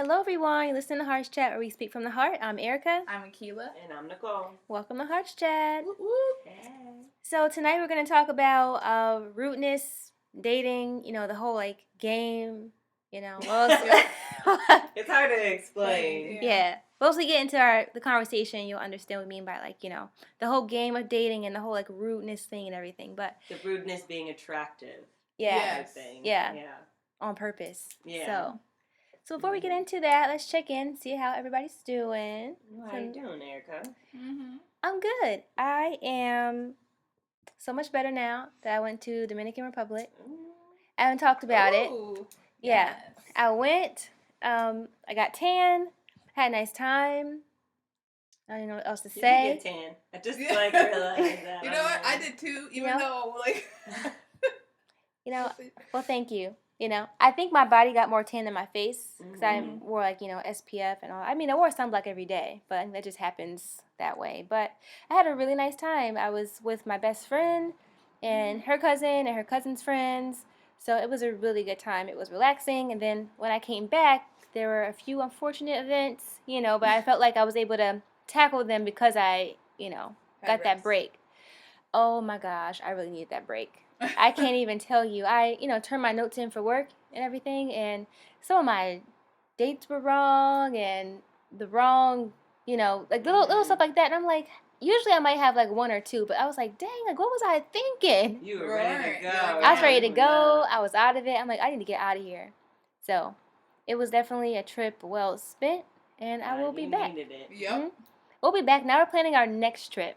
Hello, everyone. You listen to Hearts Chat, where we speak from the heart. I'm Erica. I'm Akila. And I'm Nicole. Welcome to Hearts Chat. Woo woo. Hey. So tonight we're going to talk about rudeness, dating. The whole game. It's hard to explain. Yeah. Once we get into the conversation, you'll understand what we mean by the whole game of dating and the whole rudeness thing and everything. But the rudeness being attractive. Yeah. Type thing. Yeah. On purpose. Yeah. So before we get into that, let's check in, see how everybody's doing. How you doing, Erica? I'm good. I am so much better now that I went to Dominican Republic. I haven't talked about it. Yeah. Yes. I went. I got tan. Had a nice time. I don't know what else to say. You did get tan. I just realized that. You know what? I did too, even though Well, thank you. I think my body got more tan than my face because I wore SPF and all. I mean, I wore sunblock every day, but I think that just happens that way. But I had a really nice time. I was with my best friend and her cousin and her cousin's friends. So it was a really good time. It was relaxing. And then when I came back, there were a few unfortunate events, but I felt like I was able to tackle them because I, got that break. Oh my gosh, I really needed that break. I can't even tell you. I, turned my notes in for work and everything, and some of my dates were wrong and the wrong, little stuff like that. And I'm like, usually I might have one or two, but I was like, dang, what was I thinking? You were ready to go. I was ready to go. I was out of it. I'm like, I need to get out of here. So it was definitely a trip well spent, and I will be back. Needed it. Yep. Mm-hmm. We'll be back. Now we're planning our next trip.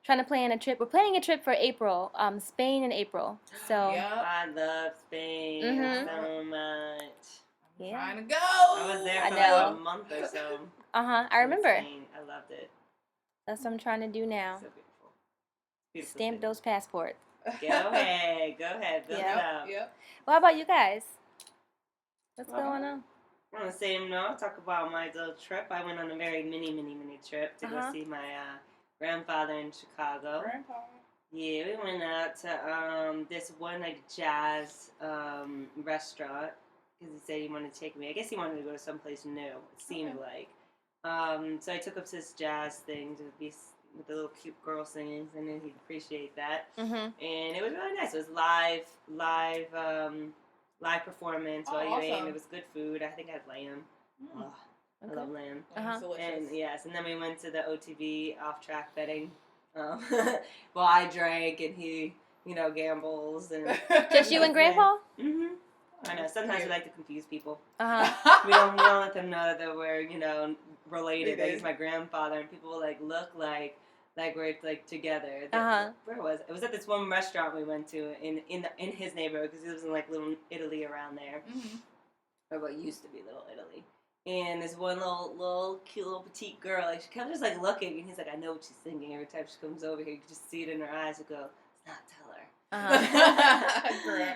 Trying to plan a trip. We're planning a trip for April, Spain in April. So Yep. I love Spain so much. I'm trying to go. I was there for a month or so. I remember. Spain. I loved it. That's what I'm trying to do now. So beautiful. Stamp those passports. Go ahead. Build it up. Yep. Well, how about you guys? What's going on? On the same note, I'll talk about my little trip. I went on a very mini trip to go see my grandfather in Chicago. Grandpa. Yeah, we went out to this one jazz restaurant because he said he wanted to take me. I guess he wanted to go to someplace new. It seemed like. So I took up to this jazz thing to be with the little cute girl singing, and then he'd appreciate that. And it was really nice. It was live performance while you ate. It was good food. I think I had lamb. Oh, I love lamb. And then we went to the OTV off-track betting. Well, I drank and he, gambles and just you and Grandpa. I know. Sometimes we like to confuse people. We don't let them know that we're related. That he's my grandfather, and people look like we're together. Where was it? It was at this one restaurant we went to in his neighborhood because he lives in Little Italy around there, or what used to be Little Italy. And this one little cute little petite girl, she kept just looking, and he's like, I know what she's thinking. Every time she comes over here, you can just see it in her eyes. And go, let's not tell her.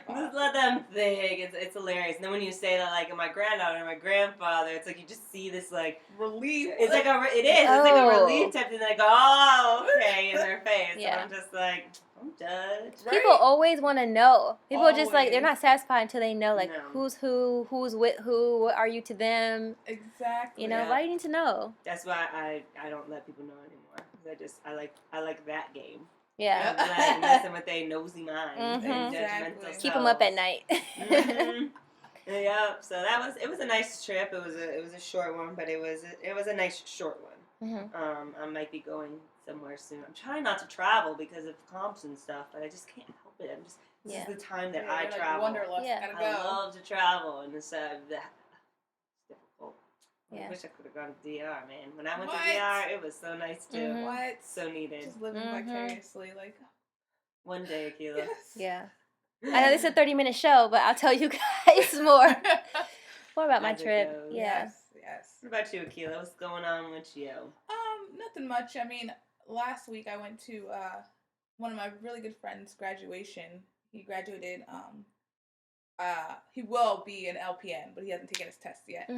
Just let them think. It's hilarious. And then when you say that my granddaughter and my grandfather, it's you just see this relief. It's it is. It's a relief type thing. Oh, okay, in their face. Yeah. And I'm just don't judge. Right? People always want to know. People are just they're not satisfied until they know who's who, who's with who, what are you to them. Exactly. Why do you need to know? That's why I don't let people know anymore. I like that game. Yeah. I'm messing with their nosy mind and judgmental selves. Keep them up at night. Yeah. So it was a nice trip. It was a short one, but it was a nice short one. I might be going somewhere soon. I'm trying not to travel because of comps and stuff, but I just can't help it. This is the time that I travel. Wanderlust. Gotta go. I love to travel, and it's difficult. Yeah. I wish I could have gone to DR, man. When I went to DR, it was so nice too. What? So needed. Just living vicariously, one day, Akila. Yes. Yeah. I know this is a 30-minute show, but I'll tell you guys more about my trip. Yeah. Yes. What about you, Akila? What's going on with you? Nothing much. I mean, last week I went to one of my really good friends' graduation. He graduated. He will be an LPN, but he hasn't taken his test yet.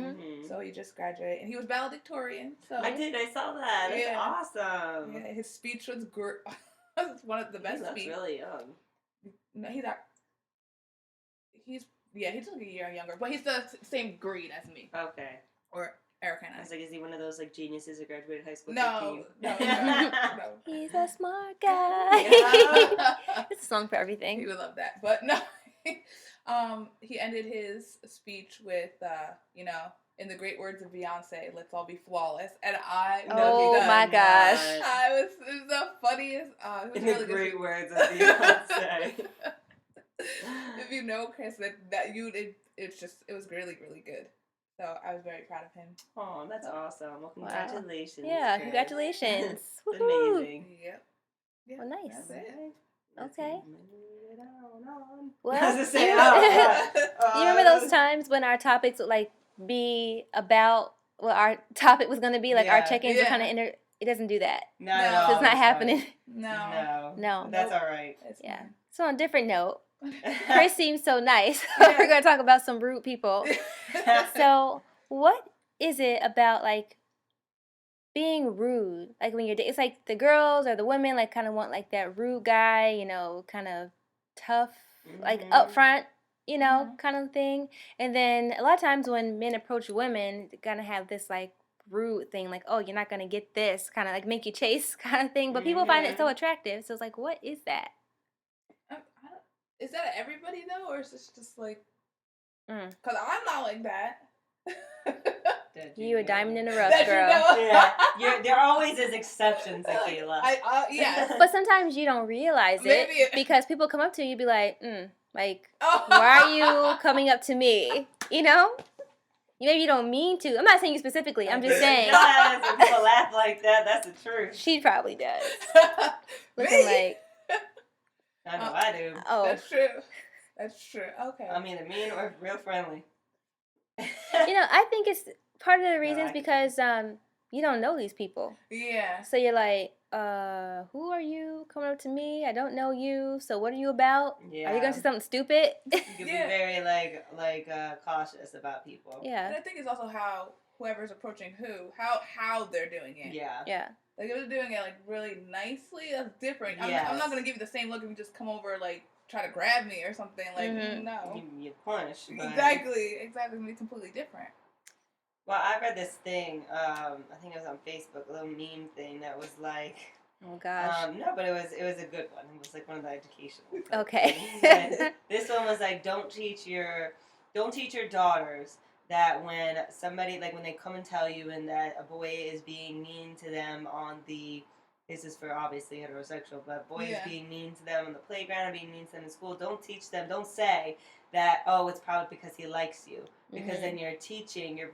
So he just graduated, and he was valedictorian. So I saw that. That's awesome. Yeah, his speech was great. It's one of the best speeches. He looks really young. No, he's like a year younger, but he's the same grade as me. Okay. Or Erica and I I. was like, is he one of those like geniuses who graduated high school? No. He's a smart guy. It's a song for everything. He would love that, but no. He ended his speech with, in the great words of Beyonce, "Let's all be flawless," and Oh my gosh! It was the funniest. It was In really the good. great words of Beyonce. If you know Chris, it was really, really good. So I was very proud of him. Oh, that's awesome. Well, congratulations. Yeah, Chris. congratulations. It's amazing. Yep. Well, nice. That's it. Okay. Well, Well, you remember those times when our topics would like be about what our topic was going to be, like our check-ins were kind of it doesn't do that. Not at all. It's not happening. No. That's all right. Yeah. So on a different note, Chris seems so nice. We're going to talk about some rude people. So what is it about like being rude? Like when it's like the girls or the women like kind of want like that rude guy, you know, kind of tough, like upfront, you know, kind of thing. And then a lot of times when men approach women, they're gonna have this like rude thing, like, oh, you're not gonna get this, kind of like make you chase kind of thing. But people find it so attractive. So it's like, what is that? Is that everybody though, or is this just like? Because I'm not like that. You a diamond in the rough, girl. Yeah, there always is exceptions, Kayla. Yes. But sometimes you don't realize it because people come up to you and be like, why are you coming up to me? You know? Maybe you don't mean to. I'm not saying you specifically. I'm just saying. When people laugh like that, that's the truth. She probably does. Looking like. I know I do. Oh. That's true. Okay. I'm either mean or real friendly. I think it's part of the reasons because you don't know these people. Yeah. So you're like, who are you coming up to me? I don't know you. So what are you about? Yeah. Are you going to say something stupid? You can be very cautious about people. Yeah. And I think it's also how whoever's approaching how they're doing it. Yeah. Yeah. Like if they're doing it like really nicely, that's different. I'm not gonna give you the same look if you just come over like try to grab me or something. Like no. You punch. Exactly. It's completely different. Well, I read this thing. I think it was on Facebook, a little meme thing that was like. Oh gosh. No, but it was a good one. It was like one of the educational. Okay. This one was like, don't teach your daughters that when somebody when they come and tell you and that a boy is being mean to them on the. This is for obviously heterosexual, but boys being mean to them on the playground or being mean to them in school, don't teach them, don't say that, oh, it's probably because he likes you. Because then you're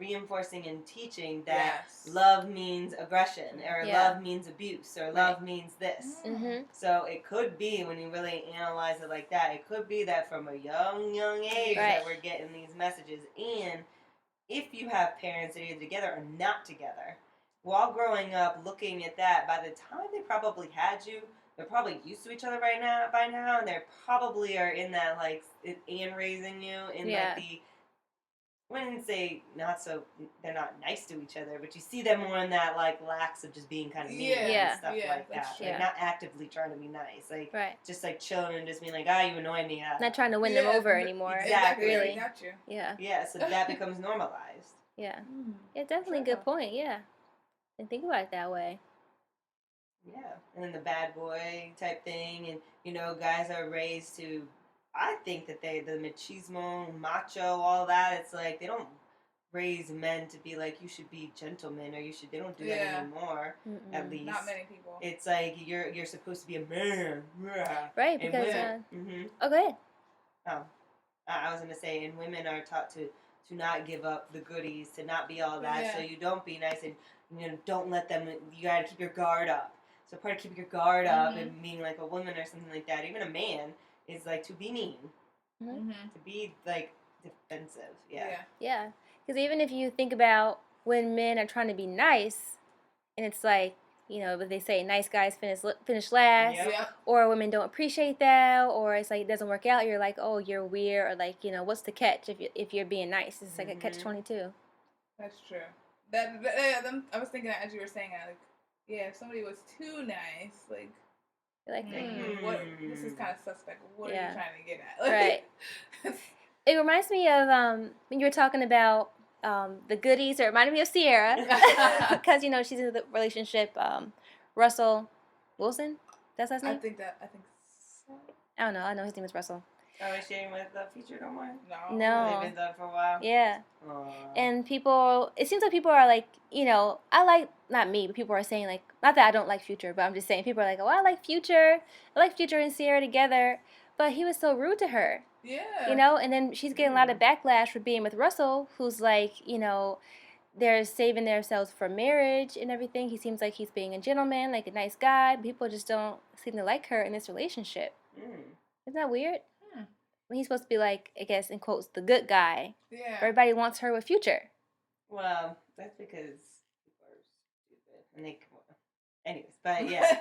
reinforcing and teaching that love means aggression, or love means abuse, or love means this. Mm-hmm. So it could be, when you really analyze it like that, it could be that from a young age that we're getting these messages. And if you have parents that are either together or not together, while growing up, looking at that, by the time they probably had you, they're probably used to each other by now, and they probably are in that, and raising you in, the, I wouldn't say they're not nice to each other, but you see them more in that, lax of just being kind of mean and stuff like that. True. Not actively trying to be nice. Just, chilling and just being like, you annoy me. Not trying to win them over anymore. Exactly. Really. Got you. Yeah. Yeah, so that becomes normalized. Yeah. Yeah, definitely a good point, yeah. And think about it that way. Yeah, and then the bad boy type thing, and guys are raised to. I think that the machismo, macho, all that. It's like they don't raise men to be like, you should be gentlemen, or you should. They don't do that anymore. Mm-mm. At least not many people. It's like you're supposed to be a man, right? Because oh, go ahead. Oh, I was gonna say, and women are taught to not give up the goodies, to not be all that. So you don't be nice and. Don't let them. You gotta keep your guard up. So part of keeping your guard up and being like a woman or something like that, even a man, is to be mean, to be defensive. Yeah. Yeah. Because even if you think about when men are trying to be nice, and it's like but they say nice guys finish last, or women don't appreciate that, or it's like it doesn't work out. You're like, oh, you're weird, or what's the catch if you're being nice? It's like a catch-22. That's true. I was thinking that as you were saying that, if somebody was too nice, what? This is kind of suspect. What are you trying to get at? Right. It reminds me of when you were talking about the goodies that reminded me of Sierra because she's in the relationship. Russell Wilson, that's his name. I think so. I don't know. I know his name is Russell. Oh, is she with the Future no more? No. They've been done for a while. Yeah. Aww. And it seems like people are like, I like, not me, but people are saying like, not that I don't like Future, but I'm just saying people are like, oh, I like Future and Sierra together, but he was so rude to her. Yeah. And then she's getting a lot of backlash for being with Russell, who's like, they're saving themselves for marriage and everything. He seems like he's being a gentleman, like a nice guy. People just don't seem to like her in this relationship. Isn't that weird? When he's supposed to be like, I guess, in quotes, the good guy. Yeah. Everybody wants her with Future. Well, that's because people are stupid. And anyways, but yeah.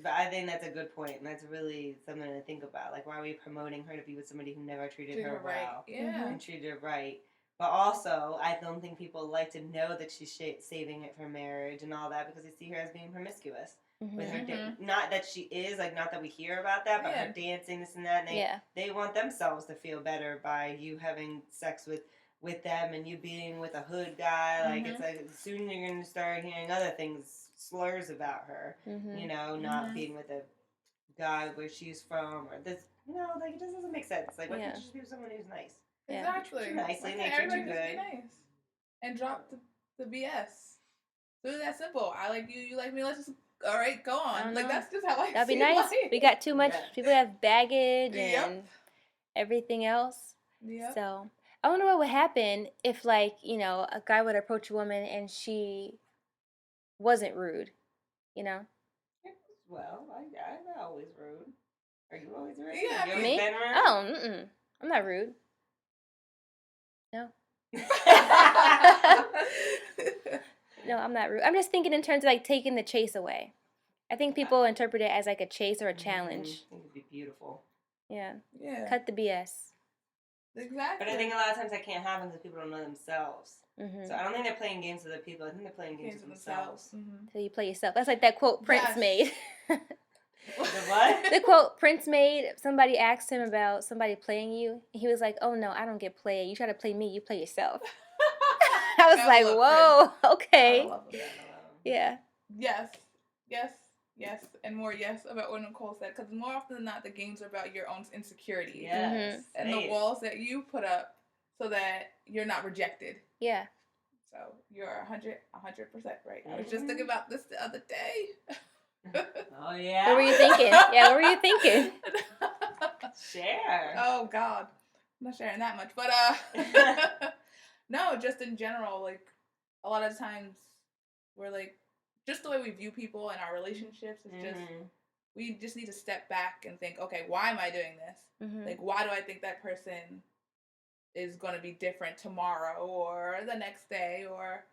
But I think that's a good point. And that's really something to think about. Like, why are we promoting her to be with somebody who never treated her right. well? Yeah. And treated her right. But also, I don't think people like to know that she's saving it for marriage and all that because they see her as being promiscuous. With her not that she is, like, not that we hear about that, but her dancing, this and that, and they want themselves to feel better by you having sex with them and you being with a hood guy. Like, it's like, soon you're going to start hearing other things, slurs about her, not being with a guy where she's from, or this, like, it just doesn't make sense. Like, why can't you just be with someone who's nice? Exactly. Nicely, they treat you good. Be nice. And drop the BS. So it's that simple. I like you, you like me, let's just, all right, go on. Like, that's just how I That'd be nice. life. We got too much, people have baggage and everything else. Yeah. So, I wonder what would happen if, like, a guy would approach a woman and she wasn't rude, Well, I'm always rude. Are you always rude? Yeah, you me? Been rude? Oh, I'm not rude. No. No, I'm not rude. I'm just thinking in terms of like taking the chase away. I think people interpret it as like a chase or a challenge. I think it'd be beautiful. Yeah. Yeah. Cut the BS. Exactly. But I think a lot of times that can't happen because people don't know themselves. Mm-hmm. So I don't think they're playing games with other people. I think they're playing games with themselves. Mm-hmm. So you play yourself. That's like that quote Prince made. The what? The quote Prince made. Somebody asked him about somebody playing you. And he was like, "Oh no, I don't get played. You try to play me, you play yourself." I was like, "Whoa, Prince. Okay." Yeah. Yes, and more yes about what Nicole said, because more often than not, the games are about your own insecurity. Yes. And the walls that you put up so that you're not rejected. Yeah. So you're 100% right. I was just thinking about this the other day. Oh, yeah? What were you thinking? Yeah, what were you thinking? Share. Oh, God. I'm not sharing that much, but, no, just in general, like, a lot of times we're, like, just the way we view people and our relationships is just, we just need to step back and think, okay, why am I doing this? Mm-hmm. Like, why do I think that person is going to be different tomorrow or the next day? Or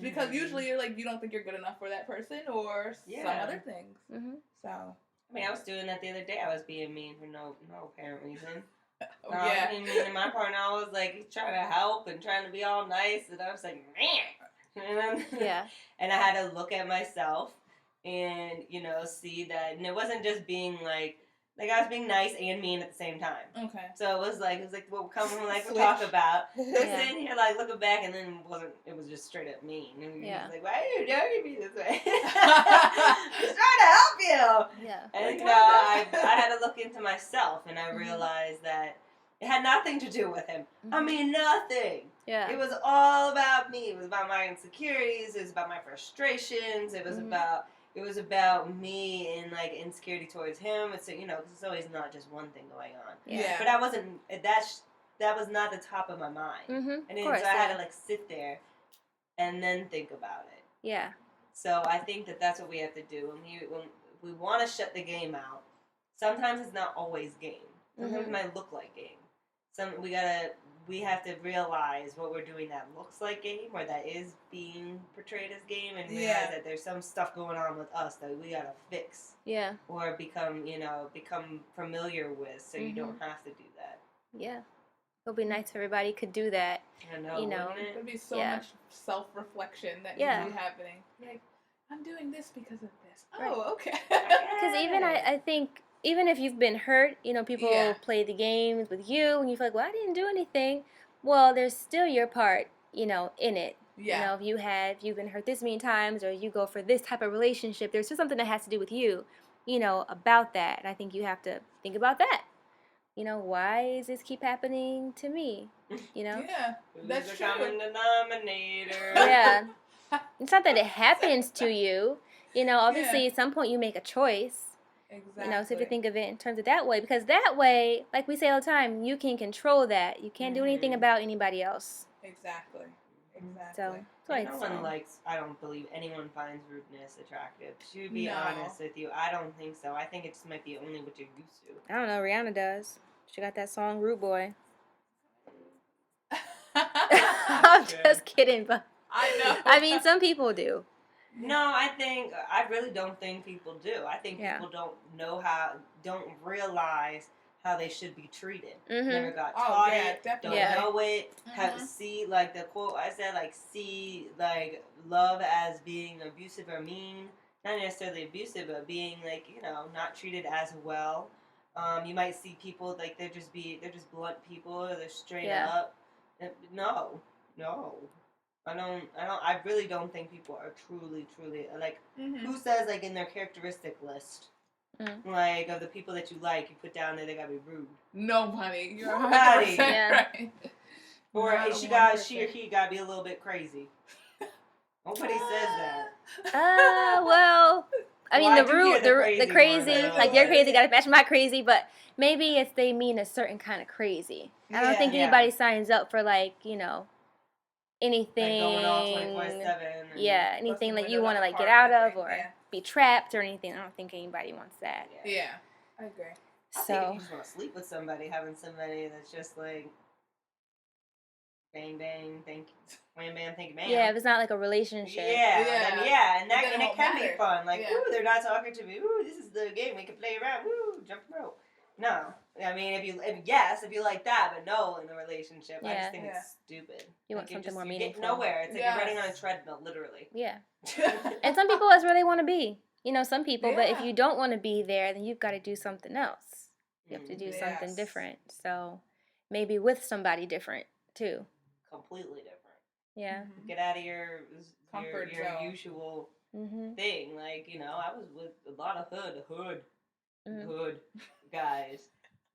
because usually you're like, you don't think you're good enough for that person or some other things. Mm-hmm. So. I mean, I was doing that the other day. I was being mean for no apparent reason. Yeah. I mean, in my partner, I was like trying to help and trying to be all nice, and I was like, man. Yeah. And I had to look at myself and, see that, and it wasn't just being like I was being nice and mean at the same time. Okay. So it was like what we talk about. Yeah. Sitting here like looking back, and then it was just straight up mean. And yeah. Was like, why are you judging me this way? I was trying to help you. Yeah. And I had to look into myself, and I realized that it had nothing to do with him. I mean, nothing. Yeah. It was all about me. It was about my insecurities. It was about my frustrations. It was about me and like insecurity towards him. It's because it's always not just one thing going on. Yeah. But I wasn't. That was not the top of my mind. Mm-hmm. And then, so I had to like sit there and then think about it. Yeah. So I think that's what we have to do when we want to shut the game out. Sometimes it's not always game. Sometimes it might look like game. We have to realize what we're doing that looks like game or that is being portrayed as game, and realize that there's some stuff going on with us that we gotta fix. Yeah. Or become familiar with, so you don't have to do that. Yeah. It'll be nice if everybody could do that. I know. There'd be so much self-reflection that needs to be happening. Like, I'm doing this because of this. Oh, okay. Because even I think, even if you've been hurt, people play the games with you, and you feel like, well, I didn't do anything. Well, there's still your part in it. Yeah. If you've been hurt this many times, or you go for this type of relationship, there's just something that has to do with you, about that. And I think you have to think about that. Why does this keep happening to me? Yeah, that's Who's the true. common denominator? Yeah. It's not that it happens to you. Obviously Yeah. at some point you make a choice. Exactly. So if you think of it in terms of that way, because that way, like we say all the time, you can control that. You can't do anything about anybody else. Exactly. So And I don't believe anyone finds rudeness attractive. To be honest with you, I don't think so. I think it just might be only what you're used to. I don't know, Rihanna does. She got that song Rude Boy. I'm just kidding, but I know. I mean, some people do. No, I really don't think people do. I think people don't realize how they should be treated. Never got taught it, definitely. don't know it, have see, like the quote I said, like see, like love as being abusive or mean. Not necessarily abusive, but being like, not treated as well. You might see people like they're just blunt people, or they're straight up. No. I really don't think people are truly, like, who says, like, in their characteristic list, like, of the people that you like, you put down there, they gotta be rude. Nobody. You're Nobody. 100% right. Or she or he gotta be a little bit crazy. Nobody says that. Well, I mean, the crazy, like your crazy gotta match my crazy, but maybe they mean a certain kind of crazy. I don't think anybody signs up for, like, anything. Like going all 24/7. Yeah, anything that you want to, like, get out of or be trapped or anything. I don't think anybody wants that. Yeah, I agree. I think if you just want to sleep with somebody, having somebody that's just like bang bang, wham bam, thank you, ma'am. Yeah, if it's not like a relationship. Yeah, and it can be fun. Like, ooh, they're not talking to me. Ooh, this is the game. We can play around. Ooh, jump rope. No, I mean, if you like that, but no, in the relationship, I just think it's stupid. You want something more meaningful. You get nowhere. It's like you're running on a treadmill, literally. Yeah. And some people, that's where they want to be. Some people, but if you don't want to be there, then you've got to do something else. You have to do something different. So maybe with somebody different too. Completely different. Yeah. Get out of your comfort zone. Usual thing. Like, I was with a lot of hood guys.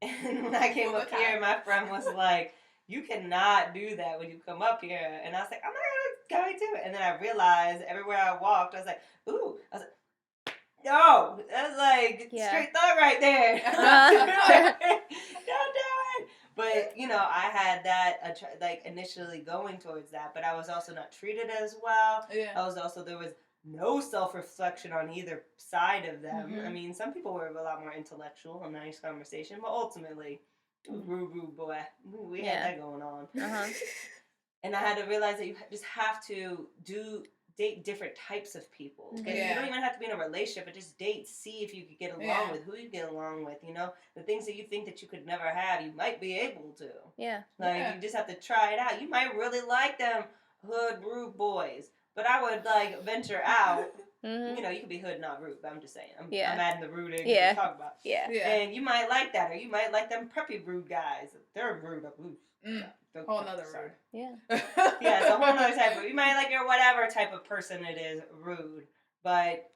And when I came up here, my friend was like, you cannot do that when you come up here. And I was like, I'm not going to do it. And then I realized everywhere I walked, I was like, ooh. I was like, no. That's like straight thought right there. Don't do it. But, I had that, like, initially going towards that. But I was also not treated as well. Yeah. There was no self-reflection on either side of them. I mean, some people were a lot more intellectual, a nice conversation, but ultimately, rude boy, we had that going on. And I had to realize that you just have to date different types of people. You don't even have to be in a relationship, but just date, see if you could get along with who you get along with. The things that you think that you could never have, you might be able to. Yeah. Like, you just have to try it out. You might really like them hood rude boys. But I would, like, venture out. You could be hood, not rude, but I'm just saying. I'm adding the rude in to talk about. Yeah. And you might like that, or you might like them preppy rude guys. They're rude. Whole nother rude. Yeah. Yeah, it's a whole nother type of, you might like your whatever type of person it is, rude. But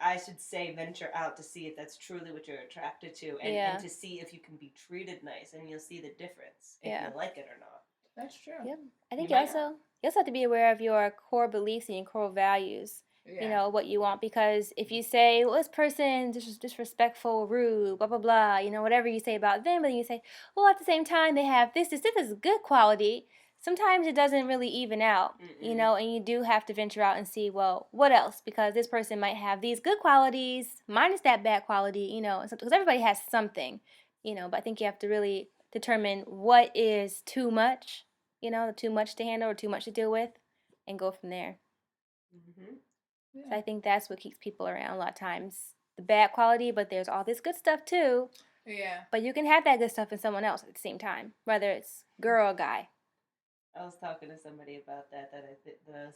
I should say venture out to see if that's truly what you're attracted to, and to see if you can be treated nice, and you'll see the difference if you like it or not. That's true. Yeah. I think you also have to be aware of your core beliefs and your core values. Yeah. What you want, because if you say, well, this person is disrespectful, rude, blah, blah, blah, whatever you say about them, and you say, well, at the same time, they have this is good quality, sometimes it doesn't really even out, and you do have to venture out and see, well, what else? Because this person might have these good qualities, minus that bad quality, because everybody has something, but I think you have to really determine what is too much, too much to handle or too much to deal with, and go from there. So I think that's what keeps people around a lot of times. The bad quality, but there's all this good stuff too. Yeah. But you can have that good stuff in someone else at the same time, whether it's girl or guy. I was talking to somebody about that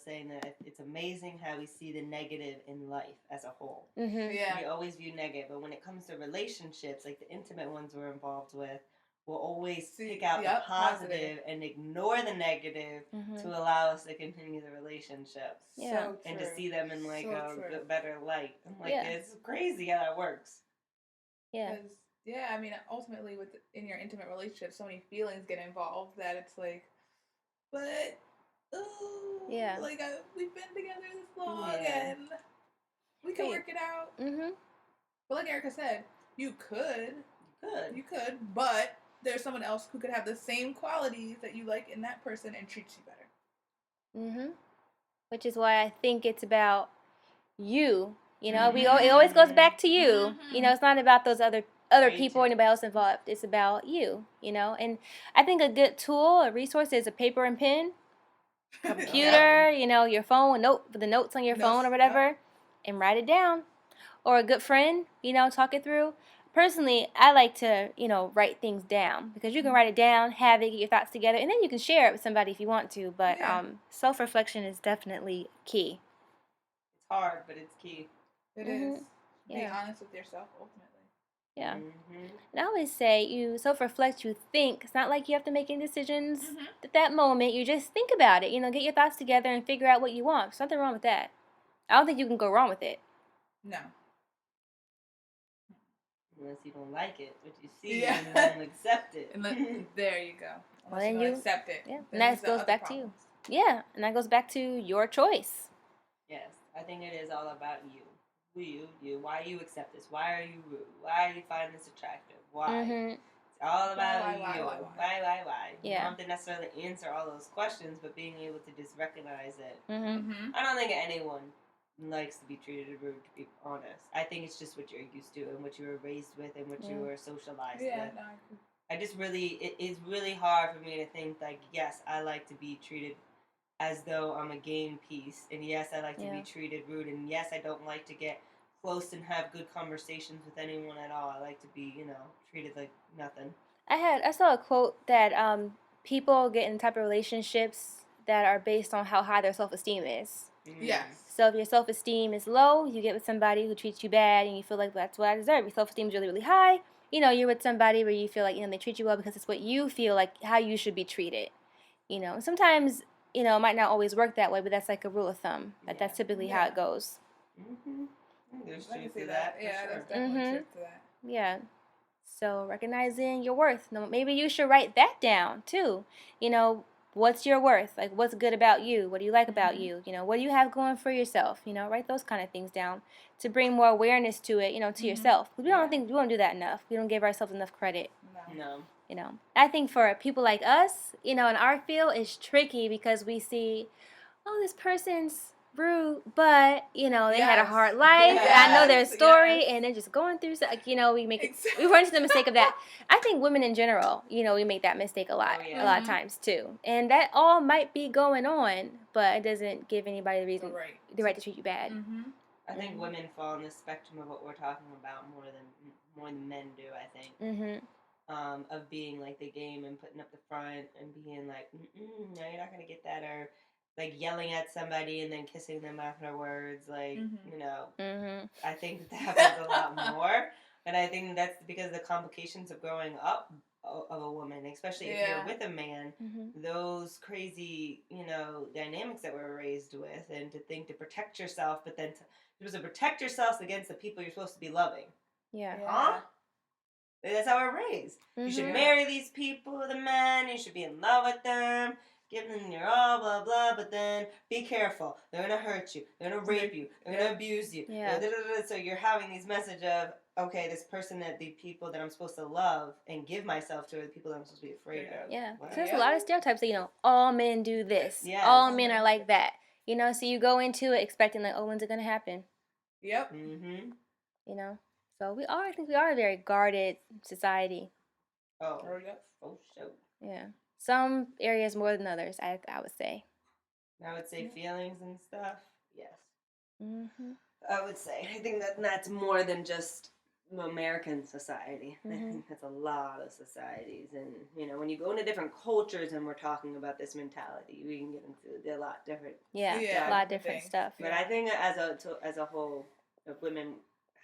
saying that it's amazing how we see the negative in life as a whole. Yeah. We always view negative, but when it comes to relationships, like the intimate ones we're involved with, will always pick out the positive and ignore the negative to allow us to continue the relationship. Yeah. So and true. to see them in like So a better light. I'm like, Yeah. it's crazy how that works. Yeah. Yeah, I mean, ultimately, in your intimate relationship, so many feelings get involved that it's like, but, Yeah. like, we've been together this long, Yeah. and we can work it out. Mm-hmm. But like Erica said, you could, Good. but there's someone else who could have the same qualities that you like in that person and treat you better. Mm-hmm. Which is why I think it's about you. You know, it always goes back to you. Mm-hmm. You know, it's not about those other people or anybody else involved. It's about you. You know, and I think a good tool, a resource, is a paper and pen, computer. You know, your phone, the notes on your phone or whatever, and write it down. Or a good friend. You know, talk it through. Personally, I like to, write things down because you can write it down, have it, get your thoughts together, and then you can share it with somebody if you want to. But self-reflection is definitely key. It's hard, but it's key. It is. Yeah. Be honest with yourself, ultimately. Yeah. And I always say, you self-reflect, you think. It's not like you have to make any decisions at that moment. You just think about it. You know, get your thoughts together and figure out what you want. There's nothing wrong with that. I don't think you can go wrong with it. No. Unless you don't like it, what you see, and then accept it. There you go. Well, then you accept it. Yeah, and that goes back to you. Yeah, and that goes back to your choice. Yes, I think it is all about you. You. Why you accept this? Why are you rude? Why you find this attractive? Why? It's all about you. Why? Yeah. You don't have to necessarily answer all those questions, but being able to just recognize it. I don't think anyone likes to be treated rude, to be honest. I think it's just what you're used to and what you were raised with and what you were socialized with. No, it is really hard for me to think like, yes, I like to be treated as though I'm a game piece, and yes, I like to be treated rude, and yes, I don't like to get close and have good conversations with anyone at all. I like to be, treated like nothing. I saw a quote that people get in type of relationships that are based on how high their self-esteem is. Yes. So if your self-esteem is low, you get with somebody who treats you bad and you feel like that's what I deserve. Your self-esteem is really, really high. You're with somebody where you feel like, they treat you well because it's what you feel like how you should be treated. And sometimes, it might not always work that way, but that's like a rule of thumb. That's typically how it goes. There's truth to that. Yeah, there's definitely truth to that. Yeah. So recognizing your worth. Maybe you should write that down too. What's your worth? Like, what's good about you? What do you like about you? What do you have going for yourself? Write those kind of things down to bring more awareness to it, to yourself. We don't do that enough. We don't give ourselves enough credit. No. I think for people like us, in our field, it's tricky because we see, this person's rude, but they had a hard life. And I know their story, and they're just going through. We run into the mistake of that. I think women in general, we make that mistake a lot of times too, and that all might be going on, but it doesn't give anybody the right to treat you bad. I think women fall on the spectrum of what we're talking about more than men do. I think. Of being like the game and putting up the front and being like, no, you're not gonna get that, or like yelling at somebody and then kissing them afterwards, like I think that happens a lot more, and I think that's because of the complications of growing up of a woman, especially if you're with a man, those crazy dynamics that we're raised with, and to think to protect yourself, but then to protect yourself against the people you're supposed to be loving. Huh? That's how we're raised. You should marry these people, the men. You should be in love with them. Give them your all, blah, blah. But then be careful. They're going to hurt you. They're going to rape you. They're going to abuse you. So you're having these message of, okay, this person the people that I'm supposed to love and give myself to are the people that I'm supposed to be afraid of. Yeah. Wow. There's a lot of stereotypes that, all men do this. Yes. All men are like that. So you go into it expecting like, when's it going to happen? Yep. So I think we are a very guarded society. Oh, sure. Yeah. Some areas more than others, I would say. I would say feelings and stuff, yes. I would say. I think that's more than just American society. I think that's a lot of societies. And, when you go into different cultures and we're talking about this mentality, we can get into a lot different a lot of different stuff. But I think as a whole, if women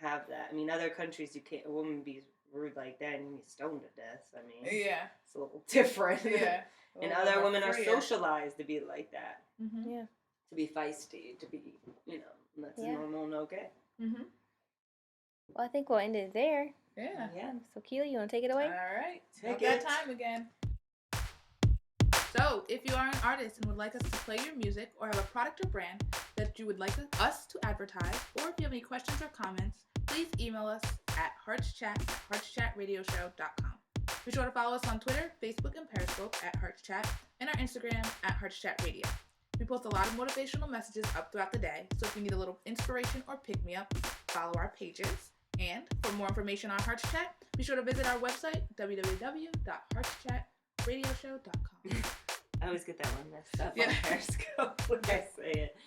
have that. I mean, other countries, a woman be rude like that and you get stoned to death. I mean, yeah, it's a little different. Yeah. And other women are socialized to be like that. Mm-hmm. Yeah. To be feisty, to be, that's normal and okay. Mm-hmm. Well, I think we'll end it there. Yeah. So, Keely, you want to take it away? All right. Take that it. time again. So, if you are an artist and would like us to play your music or have a product or brand that you would like us to advertise, or if you have any questions or comments, please email us at heartschat@heartschatradioshow.com. Be sure to follow us on Twitter, Facebook, and Periscope at heartschat, and our Instagram at heartschatradio. We post a lot of motivational messages up throughout the day, so if you need a little inspiration or pick-me-up, follow our pages. And for more information on Hearts Chat, be sure to visit our website, www.heartschatradioshow.com. I always get that one messed up on Periscope when I say it.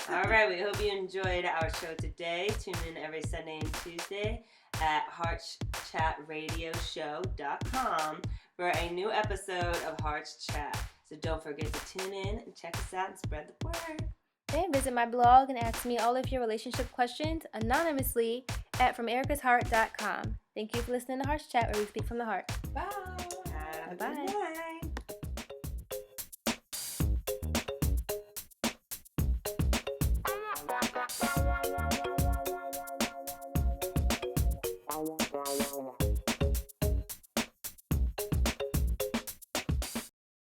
All right, we hope you enjoyed our show today. Tune in every Sunday and Tuesday at heartschatradioshow.com for a new episode of Hearts Chat. So don't forget to tune in and check us out and spread the word. And visit my blog and ask me all of your relationship questions anonymously at FromErica'sHeart.com. Thank you for listening to Hearts Chat, where we speak from the heart. Bye. Have a Bye-bye. good night.